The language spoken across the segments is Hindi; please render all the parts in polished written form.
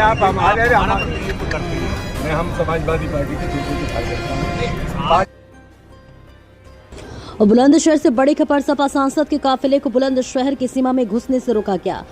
आप हमारे हम समाजवादी पार्टी के और बुलंदशहर से बड़ी खबर, सपा सांसद के काफिले को बुलंदशहर की सीमा में घुसने से रोका गया।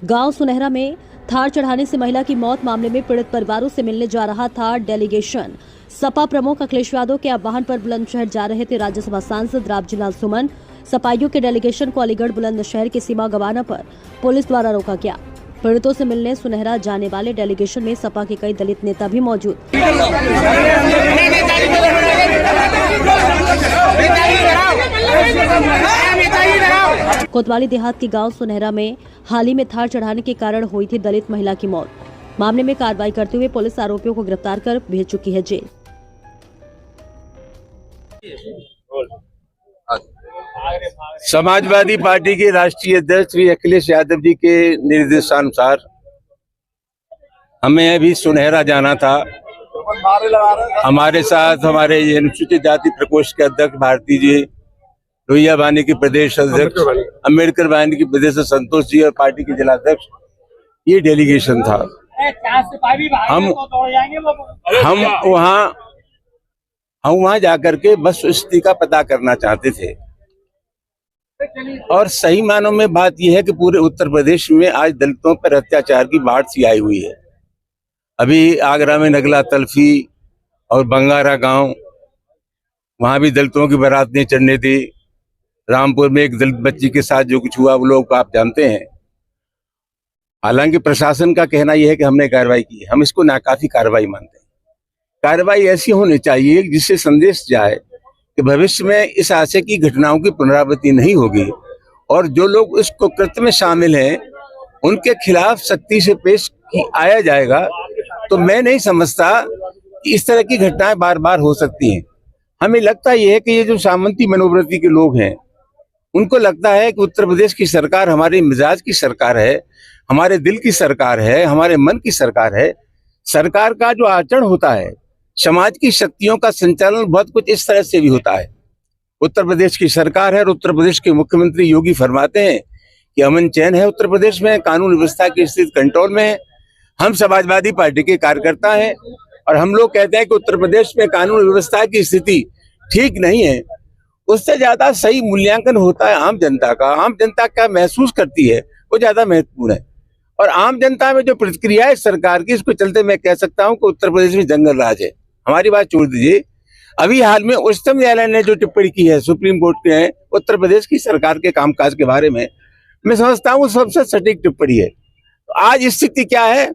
गांव सुनहरा में थार चढ़ाने से महिला की मौत मामले में पीड़ित परिवारों से मिलने जा रहा था डेलीगेशन। सपा प्रमुख अखिलेश यादव के आह्वान पर बुलंदशहर जा रहे थे राज्यसभा सांसद रामजीलाल सुमन। सपाइयों के डेलीगेशन को अलीगढ़ बुलंदशहर की सीमा गंवाना पर पुलिस द्वारा रोका गया। पीड़ितों से मिलने सुनहरा जाने वाले डेलीगेशन में सपा के कई दलित नेता भी मौजूद। कोतवाली देहात के गांव सुनहरा में हाल ही में थार चढ़ाने के कारण हुई थी दलित महिला की मौत। मामले में कार्रवाई करते हुए पुलिस आरोपियों को गिरफ्तार कर भेज चुकी है जेल। समाजवादी पार्टी के राष्ट्रीय अध्यक्ष श्री अखिलेश यादव जी के निर्देशानुसार हमें अभी सुनहरा जाना था। हमारे साथ हमारे अनुसूचित जाति प्रकोष्ठ के अध्यक्ष भारती जी, लोहिया वाहिनी के प्रदेश अध्यक्ष, अम्बेडकर वाहिनी के प्रदेश संतोष जी और पार्टी के जिलाध्यक्ष, ये डेलीगेशन था। हम वहाँ जाकर के बस स्थिति का पता करना चाहते थे। और सही मानों में बात यह है कि पूरे उत्तर प्रदेश में आज दलितों पर अत्याचार की बाढ़ सी आई हुई है। अभी आगरा में नगला तल्फी और बंगारा गांव, वहां भी दलितों की बारात नहीं चढ़ने दी। रामपुर में एक दलित बच्ची के साथ जो कुछ हुआ वो लोग आप जानते हैं। हालांकि प्रशासन का कहना यह है कि हमने कार्रवाई की, हम इसको नाकाफी कार्रवाई मानते हैं। कार्रवाई ऐसी होनी चाहिए जिससे संदेश जाए कि भविष्य में इस आशय की घटनाओं की पुनरावृत्ति नहीं होगी और जो लोग इस कुकृत्य में शामिल हैं उनके खिलाफ सख्ती से पेश आया जाएगा। तो मैं नहीं समझता कि इस तरह की घटनाएं बार बार हो सकती हैं। हमें लगता यह है कि ये जो सामंती मनोवृत्ति के लोग हैं उनको लगता है कि उत्तर प्रदेश की सरकार हमारे मिजाज की सरकार है, हमारे दिल की सरकार है, हमारे मन की सरकार है। सरकार का जो आचरण होता है, समाज की शक्तियों का संचालन बहुत कुछ इस तरह से भी होता है। उत्तर प्रदेश की सरकार है और उत्तर प्रदेश के मुख्यमंत्री योगी फरमाते हैं कि अमन चैन है उत्तर प्रदेश में, कानून व्यवस्था की स्थिति कंट्रोल में है। हम समाजवादी पार्टी के कार्यकर्ता हैं और हम लोग कहते हैं कि उत्तर प्रदेश में कानून व्यवस्था की स्थिति ठीक नहीं है। उससे ज्यादा सही मूल्यांकन होता है आम जनता का। आम जनता क्या महसूस करती है वो ज्यादा महत्वपूर्ण है। और आम जनता में जो प्रतिक्रिया है सरकार की, इसको चलते मैं कह सकता हूं कि उत्तर प्रदेश में जंगल राज है। हमारी बात छोड़ दीजिए, अभी हाल में उच्चतम न्यायालय ने जो टिप्पणी की है सुप्रीम कोर्ट के उत्तर प्रदेश की सरकार के कामकाज के बारे में, मैं समझता हूँ सबसे सटीक टिप्पणी है। तो आज स्थिति क्या है,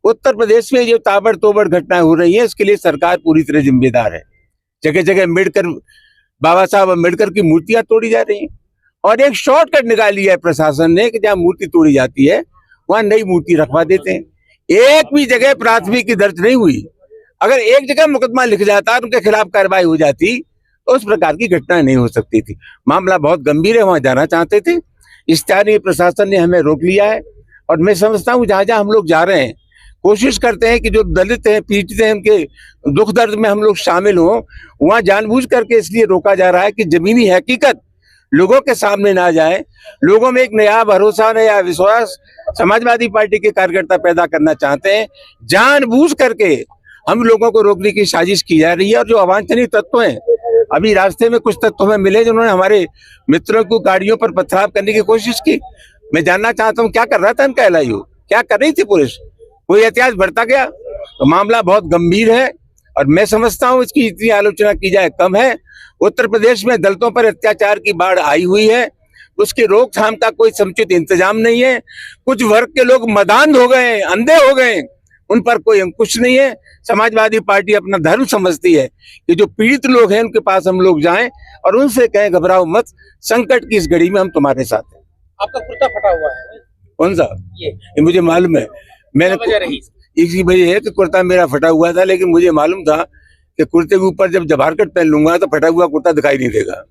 उत्तर प्रदेश में जो ताबड़तोड़ घटनाएं हो रही है इसके लिए सरकार पूरी तरह जिम्मेदार है। जगह जगह बाबा साहब अम्बेडकर की मूर्तियां तोड़ी जा रही हैं और एक शॉर्टकट निकाल लिया है प्रशासन ने कि जहाँ मूर्ति तोड़ी जाती है वहां नई मूर्ति रखवा देते हैं। एक भी जगह प्राथमिकी दर्ज नहीं हुई। अगर एक जगह मुकदमा लिख जाता उनके खिलाफ कार्रवाई हो जाती तो उस प्रकार की घटना नहीं हो सकती थी। मामला बहुत गंभीर है, वहां जाना चाहते थे, स्थानीय प्रशासन ने हमें रोक लिया है। और मैं समझता हूँ जहां जहां हम लोग जा रहे हैं कोशिश करते हैं कि जो दलित हैं, पीड़ित हैं, उनके दुख दर्द में हम लोग शामिल हों। वहां जानबूझ करके इसलिए रोका जा रहा है कि जमीनी हकीकत लोगों के सामने ना जाए, लोगों में एक नया भरोसा, नया विश्वास समाजवादी पार्टी के कार्यकर्ता पैदा करना चाहते हैं। जानबूझ करके हम लोगों को रोकने की साजिश की जा रही है। और जो अवांछनीय तत्व हैं, अभी रास्ते में कुछ तत्व हमें मिले जिन्होंने हमारे मित्रों को गाड़ियों पर पथराव करने की कोशिश की। मैं जानना चाहता हूँ क्या कर रहा था इनका एलआईयू, क्या कर रही थी पुलिस, कोई एहतियात बरता गया? तो मामला बहुत गंभीर है और मैं समझता हूँ इसकी इतनी आलोचना की जाए कम है। उत्तर प्रदेश में दलितों पर अत्याचार की बाढ़ आई हुई है, उसकी रोकथाम का कोई समुचित इंतजाम नहीं है। कुछ वर्ग के लोग मदांध हो गए, अंधे हो गए, उन पर कोई अंकुश नहीं है। समाजवादी पार्टी अपना धर्म समझती है कि जो पीड़ित लोग हैं उनके पास हम लोग जाएं और उनसे कहें घबराओ मत, संकट की इस घड़ी में हम तुम्हारे साथ हैं। आपका कुर्ता फटा हुआ है, कौन सा? ये मुझे मालूम है। मैंने इसी वजह है कि कुर्ता मेरा फटा हुआ था, लेकिन मुझे मालूम था कि कुर्ते के ऊपर जब जबारकट पहन लूंगा तो फटा हुआ कुर्ता दिखाई नहीं देगा।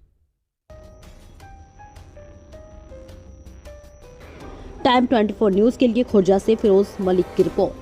टाइम 24 न्यूज के लिए खुर्जा से फिरोज मलिक की रिपोर्ट।